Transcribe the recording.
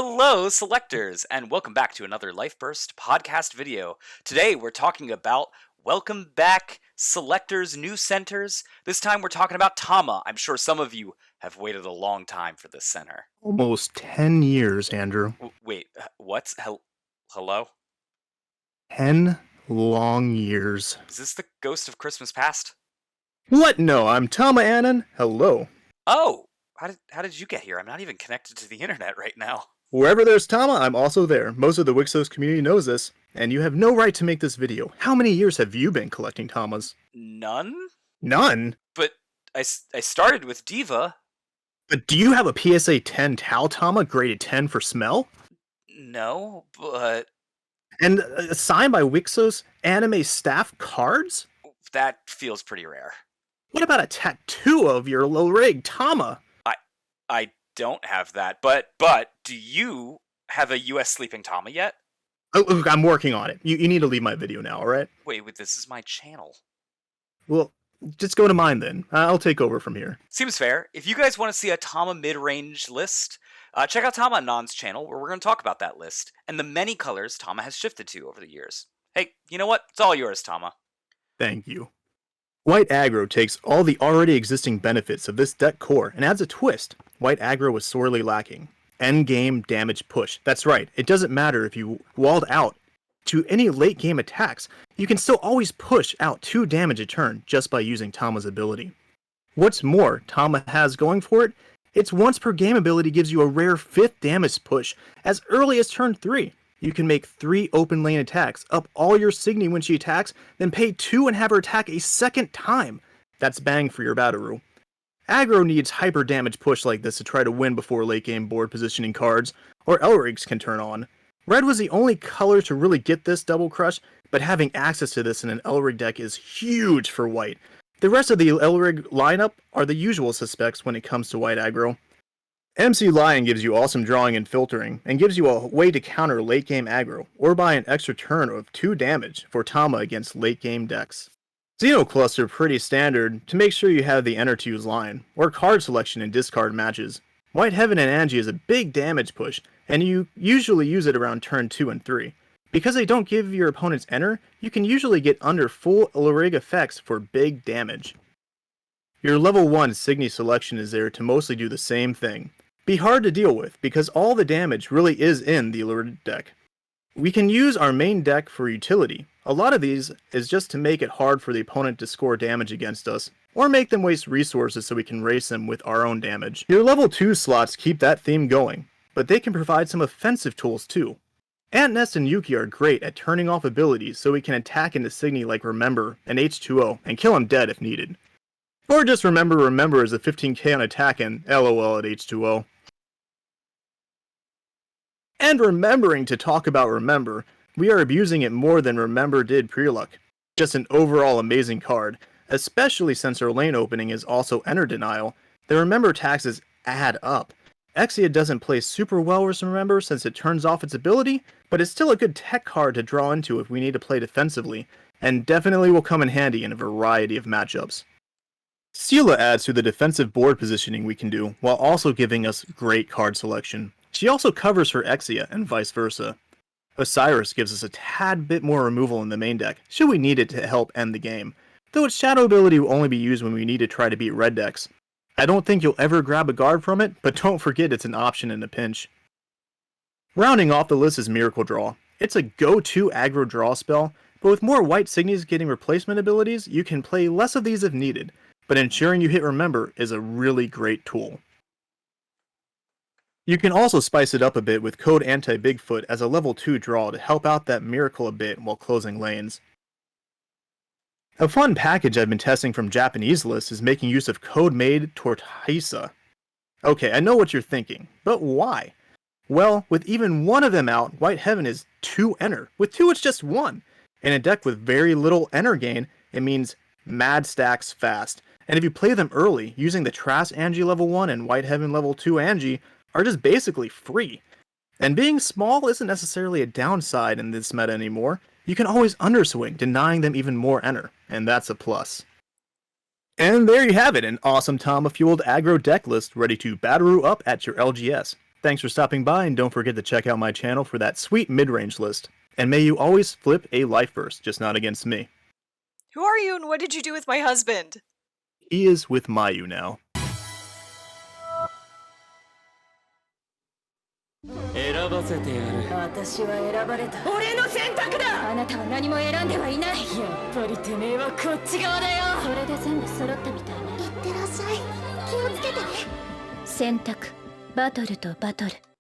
Hello, selectors, and welcome back to another Life Burst podcast video. Today we're talking about welcome back selectors, new centers. This time we're talking about Tama. I'm sure some of you have waited a long time for this center. Almost 10 years, Andrew. Wait, what's hello? 10 long years. Is this the ghost of Christmas past? What? No, I'm Tamanon. Hello. Oh, how did you get here? I'm not even connected to the internet right now. Wherever there's Tama, I'm also there. Most of the Wixoss community knows this, and you have no right to make this video. How many years have you been collecting Tamas? None? None? But I started with Diva. But do you have a PSA 10 Tau Tama graded 10 for smell? No, but And signed by Wixoss anime staff cards? that feels pretty rare. What about a tattoo of your low-rig Tama? I don't have that, but do you have a US sleeping Tama yet? Oh, look, I'm working on it. You need to leave my video now, alright? Wait, this is my channel. Well, just go to mine then. I'll take over from here. Seems fair. If you guys want to see a Tama mid-range list, check out Tamanon's channel where we're going to talk about that list and the many colors Tama has shifted to over the years. Hey, you know what? It's all yours, Tama. Thank you. White Aggro takes all the already existing benefits of this deck core and adds a twist. White Aggro was sorely lacking. Endgame damage push. That's right, it doesn't matter if you walled out to any late game attacks, you can still always push out 2 damage a turn just by using Tama's ability. What's more, Tama has going for it, its once per game ability gives you a rare 5th damage push as early as turn 3. You can make 3 open lane attacks, up all your Signy when she attacks, then pay 2 and have her attack a second time. That's bang for your Bataru. Aggro needs hyper damage push like this to try to win before late game board positioning cards, or Elrigs can turn on. Red was the only color to really get this double crush, but having access to this in an Elrig deck is huge for white. The rest of the Elrig lineup are the usual suspects when it comes to white aggro. MC Lion gives you awesome drawing and filtering, and gives you a way to counter late game aggro, or buy an extra turn of 2 damage for Tama against late game decks. Xeno Cluster pretty standard to make sure you have the enter to use line, or card selection in discard matches. White Heaven and Angie is a big damage push, and you usually use it around turn 2 and 3. Because they don't give your opponents enter, you can usually get under full Elrig effects for big damage. Your level 1 Signy selection is there to mostly do the same thing. Be hard to deal with, because all the damage really is in the Elrig deck. We can use our main deck for utility. A lot of these is just to make it hard for the opponent to score damage against us, or make them waste resources so we can race them with our own damage. Your level 2 slots keep that theme going, but they can provide some offensive tools too. Ant Nest and Yuki are great at turning off abilities so we can attack into Signy like Remember and H2O and kill him dead if needed. Or just Remember as a 15k on attack and LOL at H2O. And remembering to talk about Remember, we are abusing it more than Remember did pre-luck. Just an overall amazing card, especially since our lane opening is also Enter Denial. The Remember taxes add up. Exia doesn't play super well with Remember since it turns off its ability, but it's still a good tech card to draw into if we need to play defensively, and definitely will come in handy in a variety of matchups. Seela adds to the defensive board positioning we can do, while also giving us great card selection. She also covers for Exia, and vice versa. Osiris gives us a tad bit more removal in the main deck, should we need it to help end the game, though its shadow ability will only be used when we need to try to beat red decks. I don't think you'll ever grab a guard from it, but don't forget it's an option in a pinch. Rounding off the list is Miracle Draw. It's a go-to aggro draw spell, but with more white Signies getting replacement abilities, you can play less of these if needed, but ensuring you hit Remember is a really great tool. You can also spice it up a bit with Code Anti-Bigfoot as a level 2 draw to help out that miracle a bit while closing lanes. A fun package I've been testing from Japanese lists is making use of code-made Tortoisa. Okay, I know what you're thinking, but why? Well, with even one of them out, White Heaven is 2 enter. With 2 it's just 1. In a deck with very little enter gain, it means mad stacks fast. And if you play them early, using the Trash Angie level 1 and White Heaven level 2 Angie are just basically free. And being small isn't necessarily a downside in this meta anymore. You can always underswing, denying them even more enter, and that's a plus. And there you have it, an awesome Tama-fueled aggro deck list ready to Bataru up at your LGS. Thanks for stopping by, and don't forget to check out my channel for that sweet mid-range list. And may you always flip a life burst, just not against me. Who are you and what did you do with my husband? He is with Mayu now. 選ばせてやる。私は選ばれた。俺の選択だ。あなたは何も選んではいない。やっぱりてめえはこっち側だよ。それで全部揃ったみたいね。いってらっしゃい。気をつけてね。選択、バトルとバトル。